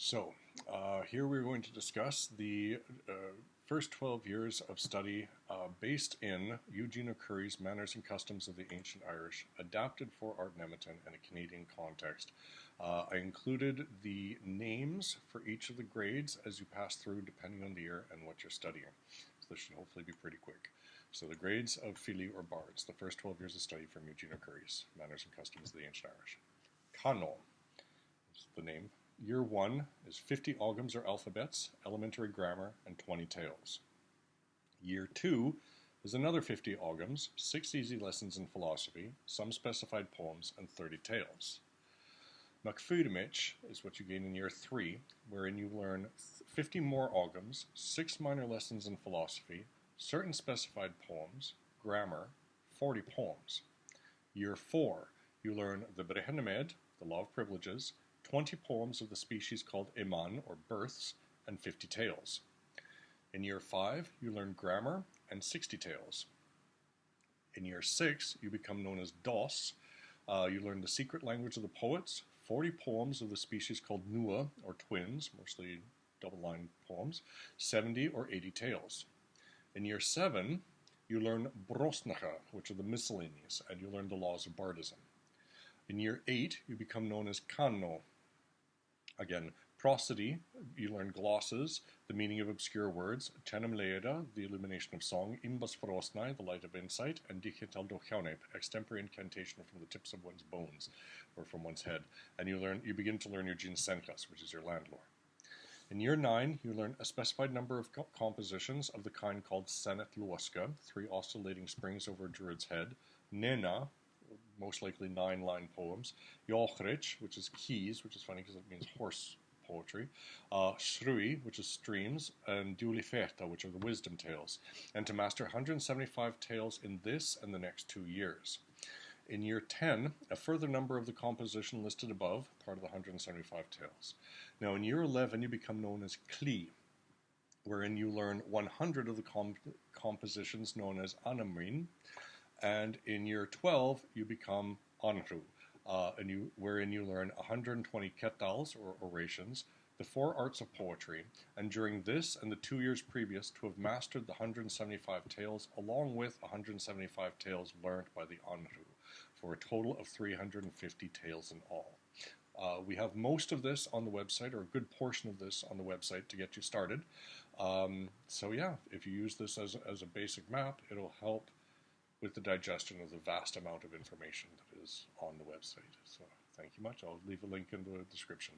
So, here we're going to discuss the first 12 years of study based in Eugene O'Curry's Manners and Customs of the Ancient Irish, adapted for Ardnemeton in a Canadian context. I included the names for each of the grades as you pass through, depending on the year and what you're studying. So this should hopefully be pretty quick. So the grades of Fili or Bards, the first 12 years of study from Eugene O'Curry's Manners and Customs of the Ancient Irish. Cano is the name. Year 1 is 50 ogams or alphabets, elementary grammar, and 20 tales. Year 2 is another 50 ogams, 6 easy lessons in philosophy, some specified poems, and 30 tales. Macfudimich is what you gain in Year 3, wherein you learn 50 more ogams, 6 minor lessons in philosophy, certain specified poems, grammar, 40 poems. Year 4, you learn the Ardnemeton, the Law of Privileges, 20 poems of the species called Iman, or births, and 50 tales. In Year 5, you learn grammar and 60 tales. In Year 6, you become known as Dos. You learn the secret language of the poets, 40 poems of the species called Nua, or twins, mostly double-line poems, 70 or 80 tales. In Year 7, you learn Brosnacha, which are the miscellanies, and you learn the laws of bardism. In Year 8, you become known as Cano. Again, prosody, you learn glosses, the meaning of obscure words, Tenem Leida, the illumination of song, Imbas Frosnai, the light of insight, and Dichital Dochaunep, extempore incantation from the tips of one's bones, or from one's head. And you begin to learn Eugene Senchas, which is your landlore. In Year 9, you learn a specified number of compositions of the kind called Senet Luoska, 3 oscillating springs over a druid's head, Nena, most likely 9-line poems, Yolchrich, which is keys, which is funny because it means horse poetry, Shrui, which is streams, and Duliferta, which are the wisdom tales, and to master 175 tales in this and the next 2 years. In Year 10, a further number of the composition listed above, part of the 175 tales. Now in Year 11, you become known as Kli, wherein you learn 100 of the compositions known as Anamin, and in Year 12, you become Anru, wherein you learn 120 ketals, or orations, the 4 arts of poetry, and during this and the 2 years previous to have mastered the 175 tales, along with 175 tales learned by the Anru, for a total of 350 tales in all. We have most of this on the website, or a good portion of this on the website to get you started. So yeah, if you use this as a basic map, it'll help with the digestion of the vast amount of information that is on the website. So thank you much. I'll leave a link in the description.